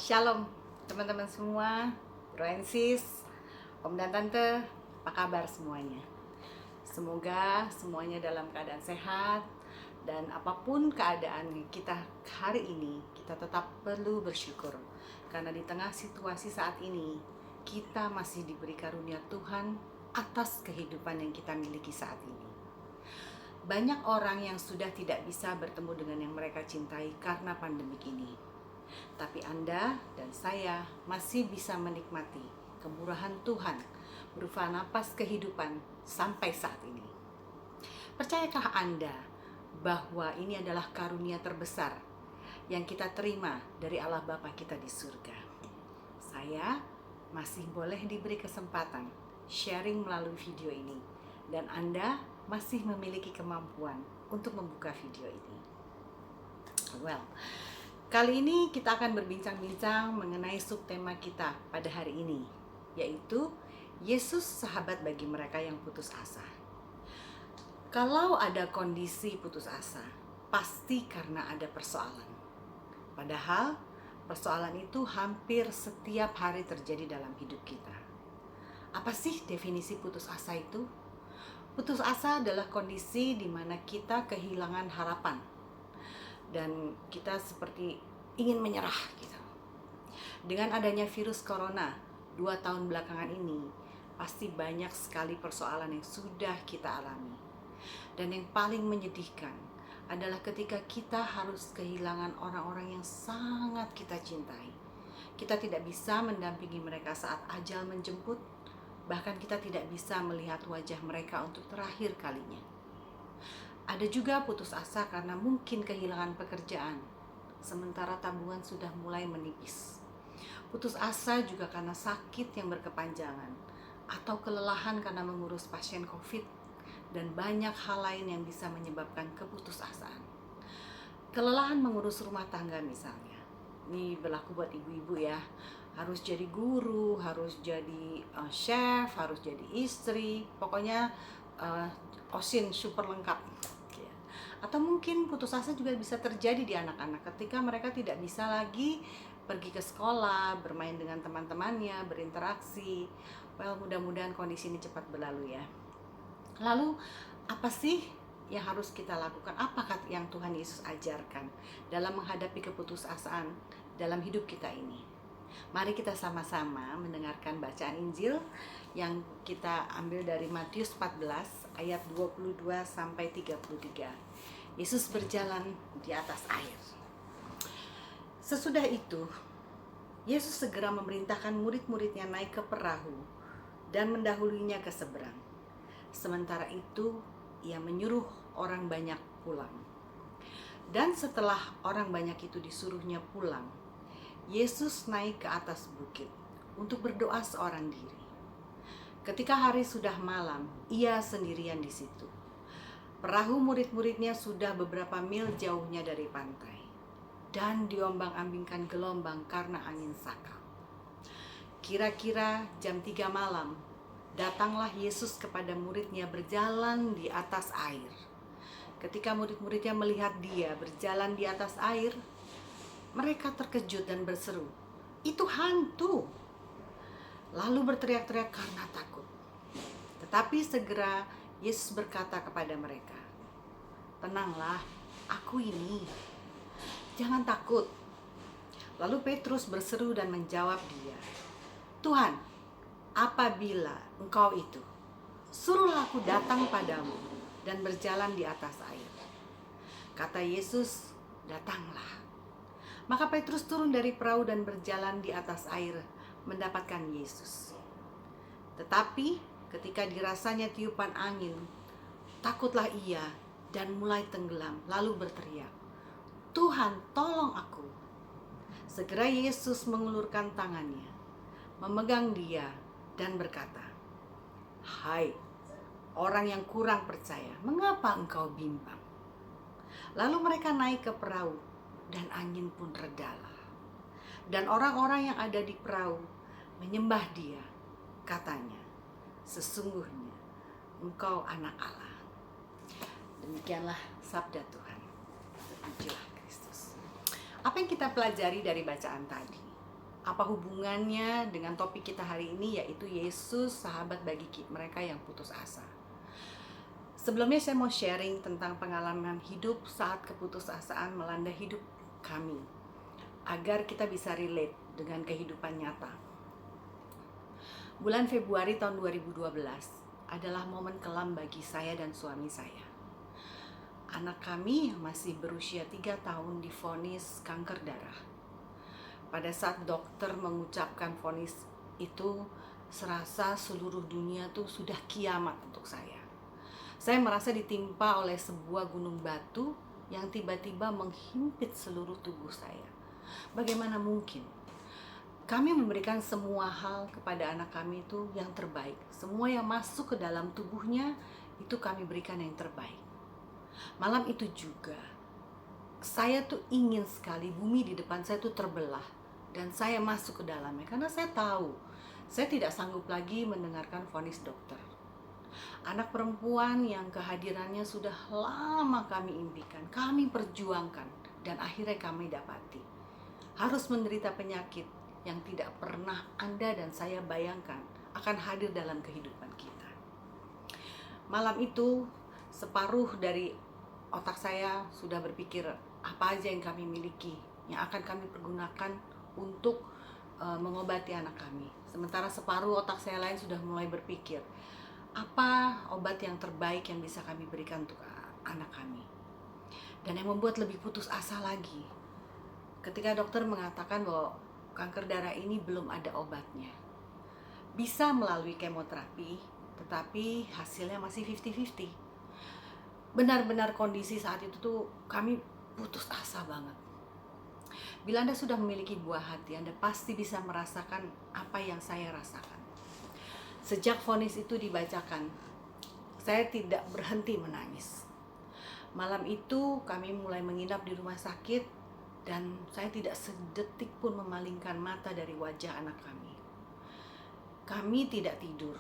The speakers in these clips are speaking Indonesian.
Shalom teman-teman semua, Bro and Sis, Om dan Tante, apa kabar semuanya? Semoga semuanya dalam keadaan sehat. Dan apapun keadaan kita hari ini, kita tetap perlu bersyukur. Karena di tengah situasi saat ini, kita masih diberi karunia Tuhan atas kehidupan yang kita miliki saat ini. Banyak orang yang sudah tidak bisa bertemu dengan yang mereka cintai karena pandemik ini. Tapi Anda dan saya masih bisa menikmati kemurahan Tuhan berupa napas kehidupan sampai saat ini. Percayakah Anda bahwa ini adalah karunia terbesar yang kita terima dari Allah Bapa kita di surga? Saya masih boleh diberi kesempatan sharing melalui video ini, dan Anda masih memiliki kemampuan untuk membuka video ini. Kali ini kita akan berbincang-bincang mengenai subtema kita pada hari ini, yaitu Yesus sahabat bagi mereka yang putus asa. Kalau ada kondisi putus asa, pasti karena ada persoalan. Padahal persoalan itu hampir setiap hari terjadi dalam hidup kita. Apa sih definisi putus asa itu? Putus asa adalah kondisi di mana kita kehilangan harapan dan kita seperti ingin menyerah gitu. Dengan adanya virus corona 2 tahun belakangan ini, pasti banyak sekali persoalan yang sudah kita alami. Dan yang paling menyedihkan adalah ketika kita harus kehilangan orang-orang yang sangat kita cintai. Kita tidak bisa mendampingi mereka saat ajal menjemput, bahkan kita tidak bisa melihat wajah mereka untuk terakhir kalinya. Ada juga putus asa karena mungkin kehilangan pekerjaan, sementara tabungan sudah mulai menipis. Putus asa juga karena sakit yang berkepanjangan, atau kelelahan karena mengurus pasien COVID, dan banyak hal lain yang bisa menyebabkan keputusasaan. Kelelahan mengurus rumah tangga misalnya, ini berlaku buat ibu-ibu ya, harus jadi guru, harus jadi chef, harus jadi istri, pokoknya osin super lengkap. Atau mungkin putus asa juga bisa terjadi di anak-anak ketika mereka tidak bisa lagi pergi ke sekolah, bermain dengan teman-temannya, berinteraksi. Mudah-mudahan kondisi ini cepat berlalu ya. Lalu apa sih yang harus kita lakukan? Apakah yang Tuhan Yesus ajarkan dalam menghadapi keputusasaan dalam hidup kita ini? Mari kita sama-sama mendengarkan bacaan Injil yang kita ambil dari Matius 14 ayat 22 sampai 33. Yesus berjalan di atas air. Sesudah itu, Yesus segera memerintahkan murid-muridnya naik ke perahu dan mendahulunya ke seberang. Sementara itu, ia menyuruh orang banyak pulang. Dan setelah orang banyak itu disuruhnya pulang, Yesus naik ke atas bukit untuk berdoa seorang diri. Ketika hari sudah malam, ia sendirian di situ. Perahu murid-muridnya sudah beberapa mil jauhnya dari pantai, dan diombang-ambingkan gelombang karena angin sakal. Kira-kira jam 3 malam, datanglah Yesus kepada muridnya berjalan di atas air. Ketika murid-muridnya melihat dia berjalan di atas air, mereka terkejut dan berseru, "Itu hantu!" Lalu berteriak-teriak karena takut. Tetapi segera Yesus berkata kepada mereka, "Tenanglah, aku ini. Jangan takut." Lalu Petrus berseru dan menjawab dia, "Tuhan, apabila Engkau itu, suruhlah aku datang padamu dan berjalan di atas air." Kata Yesus, "Datanglah." Maka Petrus turun dari perahu dan berjalan di atas air mendapatkan Yesus. Tetapi ketika dirasanya tiupan angin, takutlah ia dan mulai tenggelam, lalu berteriak, "Tuhan, tolong aku." Segera Yesus mengulurkan tangannya, memegang dia dan berkata, "Hai orang yang kurang percaya, mengapa engkau bimbang?" Lalu mereka naik ke perahu dan angin pun redalah. Dan orang-orang yang ada di perahu menyembah dia, katanya, "Sesungguhnya Engkau anak Allah." Demikianlah sabda Tuhan. Terpujilah Kristus. Apa yang kita pelajari dari bacaan tadi? Apa hubungannya dengan topik kita hari ini, yaitu Yesus sahabat bagi mereka yang putus asa. Sebelumnya saya mau sharing tentang pengalaman hidup saat keputusasaan melanda hidup kami, agar kita bisa relate dengan kehidupan nyata. Bulan Februari tahun 2012 adalah momen kelam bagi saya dan suami saya. Anak kami yang masih berusia 3 tahun divonis kanker darah. Pada saat dokter mengucapkan vonis itu, serasa seluruh dunia tuh sudah kiamat untuk saya. Saya merasa ditimpa oleh sebuah gunung batu yang tiba-tiba menghimpit seluruh tubuh saya. Bagaimana mungkin? Kami memberikan semua hal kepada anak kami itu yang terbaik. Semua yang masuk ke dalam tubuhnya itu kami berikan yang terbaik. Malam itu juga saya tuh ingin sekali bumi di depan saya tuh terbelah dan saya masuk ke dalamnya, karena saya tahu saya tidak sanggup lagi mendengarkan vonis dokter. Anak perempuan yang kehadirannya sudah lama kami impikan, kami perjuangkan, dan akhirnya kami dapati. Harus menderita penyakit yang tidak pernah Anda dan saya bayangkan akan hadir dalam kehidupan kita. Malam itu separuh dari otak saya sudah berpikir apa aja yang kami miliki, yang akan kami pergunakan untuk mengobati anak kami. Sementara separuh otak saya lain sudah mulai berpikir, apa obat yang terbaik yang bisa kami berikan untuk anak kami. Dan yang membuat lebih putus asa lagi, ketika dokter mengatakan bahwa kanker darah ini belum ada obatnya. Bisa melalui kemoterapi, tetapi hasilnya masih 50-50. Benar-benar kondisi saat itu tuh kami putus asa banget. Bila Anda sudah memiliki buah hati, Anda pasti bisa merasakan apa yang saya rasakan. Sejak vonis itu dibacakan, saya tidak berhenti menangis. Malam itu kami mulai menginap di rumah sakit dan saya tidak sedetik pun memalingkan mata dari wajah anak kami. Kami tidak tidur.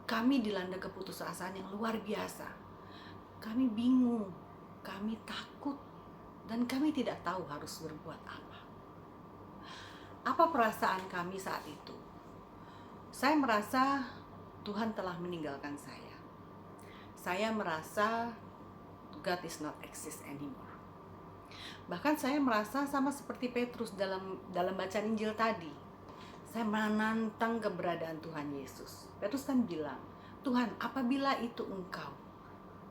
Kami dilanda keputusasaan yang luar biasa. Kami bingung, kami takut, dan kami tidak tahu harus berbuat apa. Apa perasaan kami saat itu? Saya merasa Tuhan telah meninggalkan saya. Saya merasa God is not exist anymore. Bahkan saya merasa sama seperti Petrus dalam bacaan Injil tadi. Saya menantang keberadaan Tuhan Yesus. Petrus kan bilang, Tuhan, apabila itu Engkau,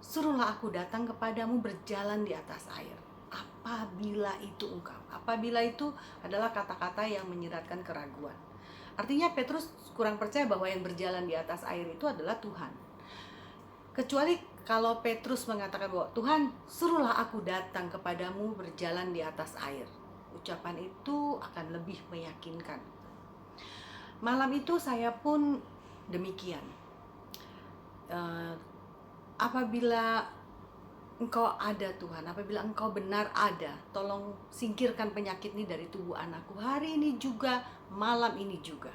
suruhlah aku datang kepadamu berjalan di atas air. Apabila itu Engkau. Apabila itu adalah kata-kata yang menyiratkan keraguan. Artinya Petrus kurang percaya bahwa yang berjalan di atas air itu adalah Tuhan. Kecuali kalau Petrus mengatakan bahwa Tuhan, suruhlah aku datang kepadamu berjalan di atas air. Ucapan itu akan lebih meyakinkan. Malam itu saya pun demikian. Apabila Engkau ada Tuhan, apabila Engkau benar ada, tolong singkirkan penyakit ini dari tubuh anakku hari ini juga, malam ini juga.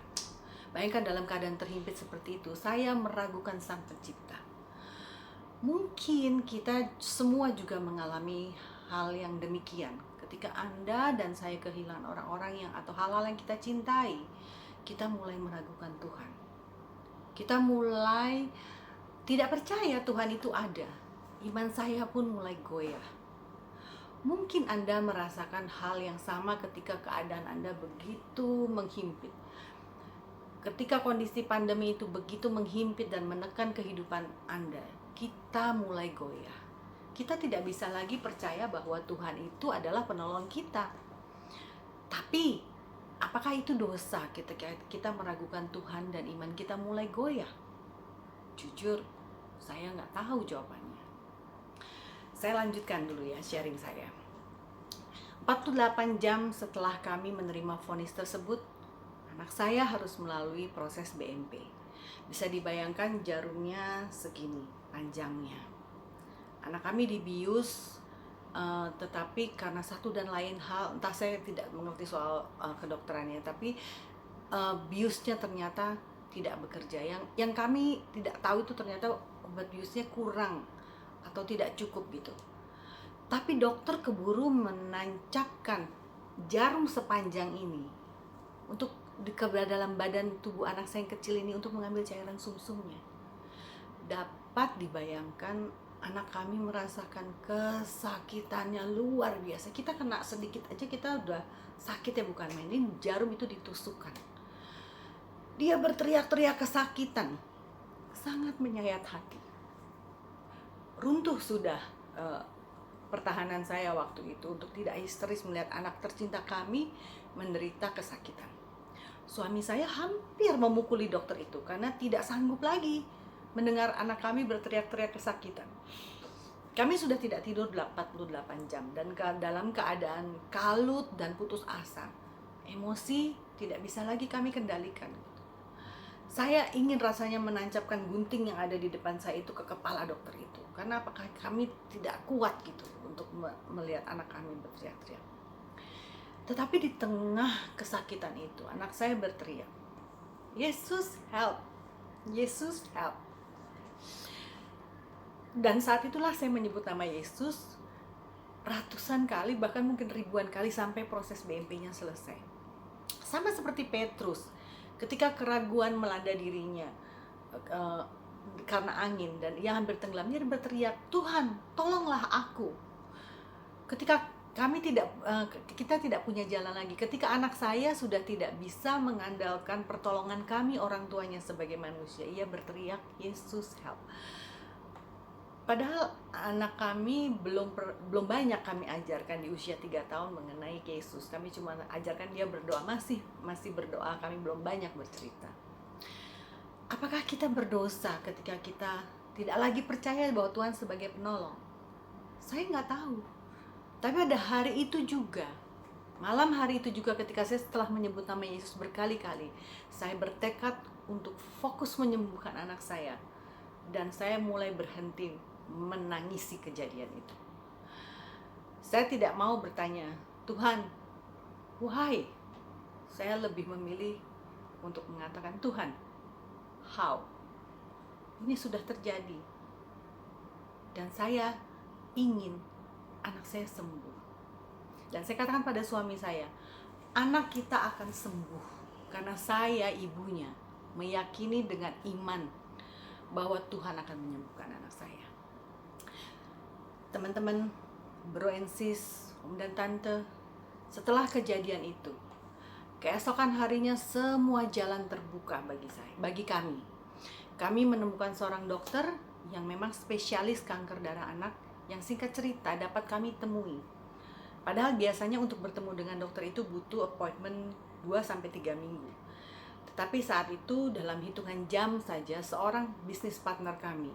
Bayangkan dalam keadaan terhimpit seperti itu, saya meragukan Sang Pencipta. Mungkin kita semua juga mengalami hal yang demikian. Ketika Anda dan saya kehilangan orang-orang yang atau hal-hal yang kita cintai, kita mulai meragukan Tuhan. Kita mulai tidak percaya Tuhan itu ada. Iman saya pun mulai goyah. Mungkin Anda merasakan hal yang sama ketika keadaan Anda begitu menghimpit. Ketika kondisi pandemi itu begitu menghimpit dan menekan kehidupan Anda, kita mulai goyah. Kita tidak bisa lagi percaya bahwa Tuhan itu adalah penolong kita. Tapi, apakah itu dosa ketika kita meragukan Tuhan dan iman kita mulai goyah? Jujur, saya nggak tahu jawabannya. Saya lanjutkan dulu ya sharing saya. 48 jam setelah kami menerima vonis tersebut, anak saya harus melalui proses BMP. Bisa dibayangkan jarumnya segini panjangnya. Anak kami dibius, tetapi karena satu dan lain hal, entah saya tidak mengerti soal kedokterannya, tapi biusnya ternyata tidak bekerja. Yang kami tidak tahu itu ternyata obat biusnya kurang atau tidak cukup gitu. Tapi dokter keburu menancapkan jarum sepanjang ini untuk ke dalam badan tubuh anak saya yang kecil ini untuk mengambil cairan sumsumnya. Dapat dibayangkan anak kami merasakan kesakitannya luar biasa. Kita kena sedikit aja kita udah sakit ya, bukan main. Ini jarum itu ditusukkan. Dia berteriak-teriak kesakitan, sangat menyayat hati. Runtuh sudah pertahanan saya waktu itu untuk tidak histeris melihat anak tercinta kami menderita kesakitan. Suami saya hampir memukuli dokter itu karena tidak sanggup lagi mendengar anak kami berteriak-teriak kesakitan. Kami sudah tidak tidur 48 jam dan dalam keadaan kalut dan putus asa. Emosi tidak bisa lagi kami kendalikan. Saya ingin rasanya menancapkan gunting yang ada di depan saya itu ke kepala dokter itu. Karena apakah kami tidak kuat gitu untuk melihat anak kami berteriak-teriak. Tetapi di tengah kesakitan itu, anak saya berteriak, "Yesus, help! Yesus, help!" Dan saat itulah saya menyebut nama Yesus ratusan kali, bahkan mungkin ribuan kali sampai proses BMP-nya selesai. Sama seperti Petrus, ketika keraguan melanda dirinya karena angin dan ia hampir tenggelam, dia berteriak, "Tuhan, tolonglah aku." Ketika kita tidak punya jalan lagi, ketika anak saya sudah tidak bisa mengandalkan pertolongan kami orang tuanya sebagai manusia, ia berteriak, "Yesus, help!" Padahal anak kami belum banyak kami ajarkan di usia 3 tahun mengenai Yesus. Kami cuma ajarkan dia berdoa, masih berdoa, kami belum banyak bercerita. Apakah kita berdosa ketika kita tidak lagi percaya bahwa Tuhan sebagai penolong? Saya nggak tahu. Tapi ada hari itu juga, malam hari itu juga ketika saya setelah menyebut nama Yesus berkali-kali, saya bertekad untuk fokus menyembuhkan anak saya. Dan saya mulai berhenti menangisi kejadian itu. Saya tidak mau bertanya, "Tuhan, why?" Saya lebih memilih untuk mengatakan, "Tuhan, how?" Ini sudah terjadi. Dan saya ingin anak saya sembuh. Dan saya katakan pada suami saya, anak kita akan sembuh karena saya ibunya meyakini dengan iman bahwa Tuhan akan menyembuhkan anak saya. Teman-teman, bro and sis, om dan tante, setelah kejadian itu, keesokan harinya semua jalan terbuka bagi kami. Kami menemukan seorang dokter yang memang spesialis kanker darah anak, yang singkat cerita dapat kami temui. Padahal biasanya untuk bertemu dengan dokter itu butuh appointment 2-3 minggu. Tetapi saat itu dalam hitungan jam saja seorang bisnis partner kami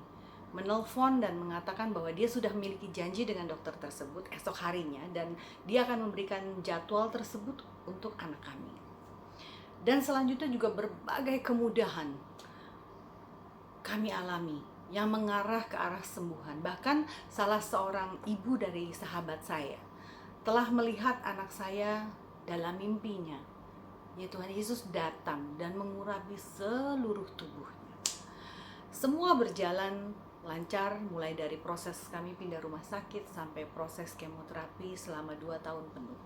menelpon dan mengatakan bahwa dia sudah memiliki janji dengan dokter tersebut esok harinya dan dia akan memberikan jadwal tersebut untuk anak kami. Dan selanjutnya juga berbagai kemudahan kami alami yang mengarah ke arah sembuhan. Bahkan salah seorang ibu dari sahabat saya telah melihat anak saya dalam mimpinya. Ya, Tuhan Yesus datang dan mengurapi seluruh tubuhnya. Semua berjalan lancar, mulai dari proses kami pindah rumah sakit sampai proses kemoterapi selama 2 tahun penuh.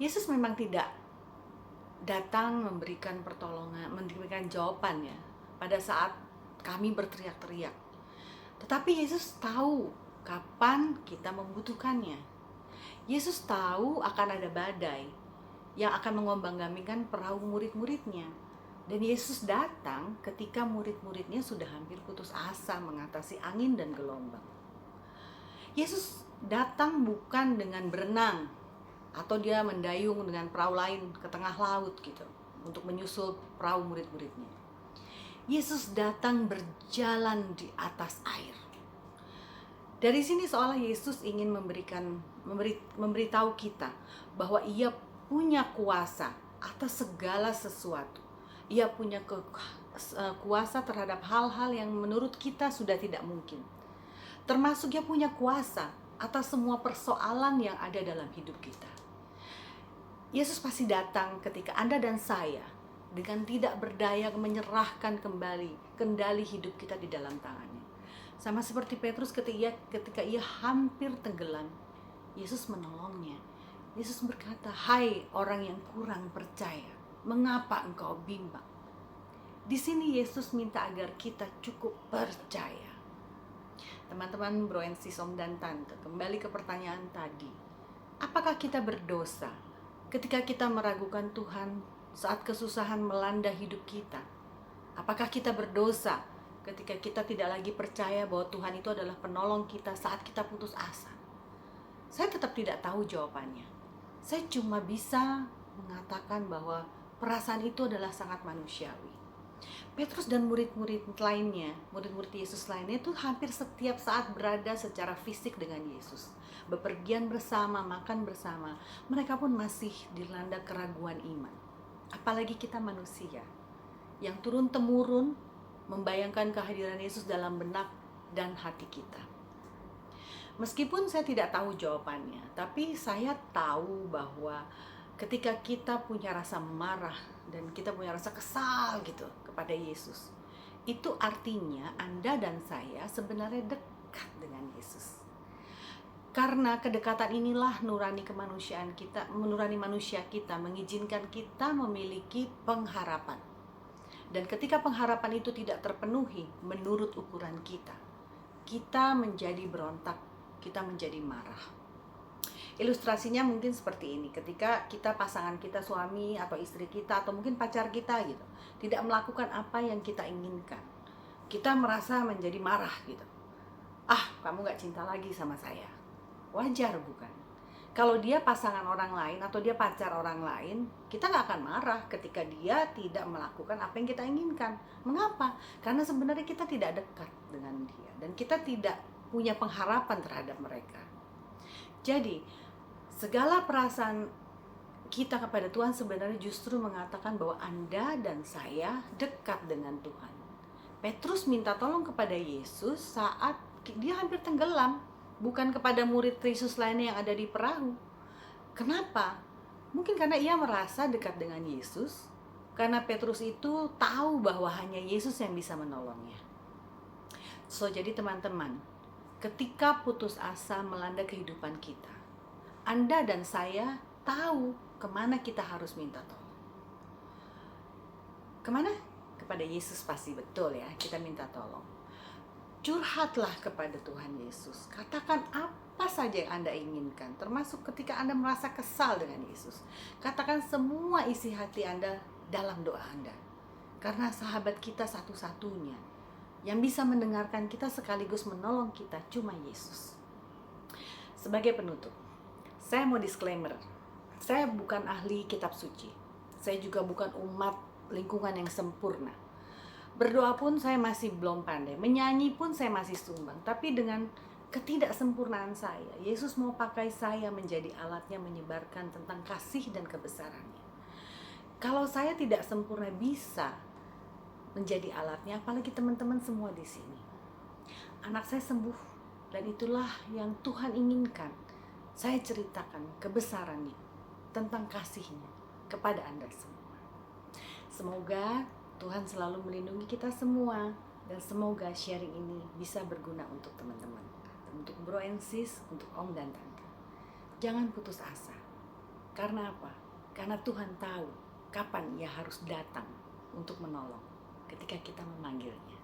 Yesus memang tidak datang memberikan pertolongan, memberikan jawabannya pada saat kami berteriak-teriak. Tetapi Yesus tahu kapan kita membutuhkannya. Yesus tahu akan ada badai yang akan mengombang-ambingkan perahu murid-muridnya. Dan Yesus datang ketika murid-muridnya sudah hampir putus asa mengatasi angin dan gelombang. Yesus datang bukan dengan berenang atau dia mendayung dengan perahu lain ke tengah laut gitu untuk menyusul perahu murid-muridnya. Yesus datang berjalan di atas air. Dari sini seolah Yesus ingin memberitahu kita bahwa ia punya kuasa atas segala sesuatu. Ia punya kuasa terhadap hal-hal yang menurut kita sudah tidak mungkin. Termasuk ia punya kuasa atas semua persoalan yang ada dalam hidup kita. Yesus pasti datang ketika Anda dan saya dengan tidak berdaya menyerahkan kembali kendali hidup kita di dalam tangannya. Sama seperti Petrus ketika ia hampir tenggelam, Yesus menolongnya. Yesus berkata, "Hai orang yang kurang percaya, mengapa engkau bimbang?" Di sini Yesus minta agar kita cukup percaya. Teman-teman, bro and sis, om dan tante, kembali ke pertanyaan tadi. Apakah kita berdosa ketika kita meragukan Tuhan saat kesusahan melanda hidup kita? Apakah kita berdosa ketika kita tidak lagi percaya bahwa Tuhan itu adalah penolong kita saat kita putus asa? Saya tetap tidak tahu jawabannya. Saya cuma bisa mengatakan bahwa perasaan itu adalah sangat manusiawi. Petrus dan murid-murid lainnya, murid-murid Yesus lainnya itu hampir setiap saat berada secara fisik dengan Yesus. Bepergian bersama, makan bersama. Mereka pun masih dilanda keraguan iman. Apalagi kita manusia yang turun-temurun membayangkan kehadiran Yesus dalam benak dan hati kita. Meskipun saya tidak tahu jawabannya, tapi saya tahu bahwa ketika kita punya rasa marah dan kita punya rasa kesal gitu kepada Yesus, itu artinya Anda dan saya sebenarnya dekat dengan Yesus. Karena kedekatan inilah nurani kemanusiaan kita, nurani manusia kita, mengizinkan kita memiliki pengharapan. Dan ketika pengharapan itu tidak terpenuhi menurut ukuran kita, kita menjadi berontak, kita menjadi marah. Ilustrasinya mungkin seperti ini, ketika kita pasangan kita, suami atau istri kita atau mungkin pacar kita gitu, tidak melakukan apa yang kita inginkan, kita merasa menjadi marah gitu. Kamu gak cinta lagi sama saya. Wajar bukan? Kalau dia pasangan orang lain atau dia pacar orang lain, kita gak akan marah ketika dia tidak melakukan apa yang kita inginkan. Mengapa? Karena sebenarnya kita tidak dekat dengan dia dan kita tidak punya pengharapan terhadap mereka. Jadi, segala perasaan kita kepada Tuhan sebenarnya justru mengatakan bahwa Anda dan saya dekat dengan Tuhan. Petrus minta tolong kepada Yesus saat dia hampir tenggelam, bukan kepada murid Yesus lainnya yang ada di perahu. Kenapa? Mungkin karena ia merasa dekat dengan Yesus, karena Petrus itu tahu bahwa hanya Yesus yang bisa menolongnya. Jadi teman-teman, ketika putus asa melanda kehidupan kita, Anda dan saya tahu kemana kita harus minta tolong. Kemana? Kepada Yesus pasti, betul ya, kita minta tolong. Curhatlah kepada Tuhan Yesus. Katakan apa saja yang Anda inginkan, termasuk ketika Anda merasa kesal dengan Yesus. Katakan semua isi hati Anda dalam doa Anda. Karena sahabat kita satu-satunya yang bisa mendengarkan kita sekaligus menolong kita cuma Yesus. Sebagai penutup, saya mau disclaimer, saya bukan ahli kitab suci. Saya juga bukan umat lingkungan yang sempurna. Berdoa pun saya masih belum pandai. Menyanyi pun saya masih sumbang. Tapi dengan ketidaksempurnaan saya, Yesus mau pakai saya menjadi alatnya menyebarkan tentang kasih dan kebesarannya. Kalau saya tidak sempurna bisa menjadi alatnya, apalagi teman-teman semua di sini. Anak saya sembuh dan itulah yang Tuhan inginkan. Saya ceritakan kebesarannya tentang kasihnya kepada Anda semua. Semoga Tuhan selalu melindungi kita semua dan semoga sharing ini bisa berguna untuk teman-teman, untuk bro and sis, untuk om dan tante. Jangan putus asa. Karena apa? Karena Tuhan tahu kapan ia harus datang untuk menolong ketika kita memanggilnya.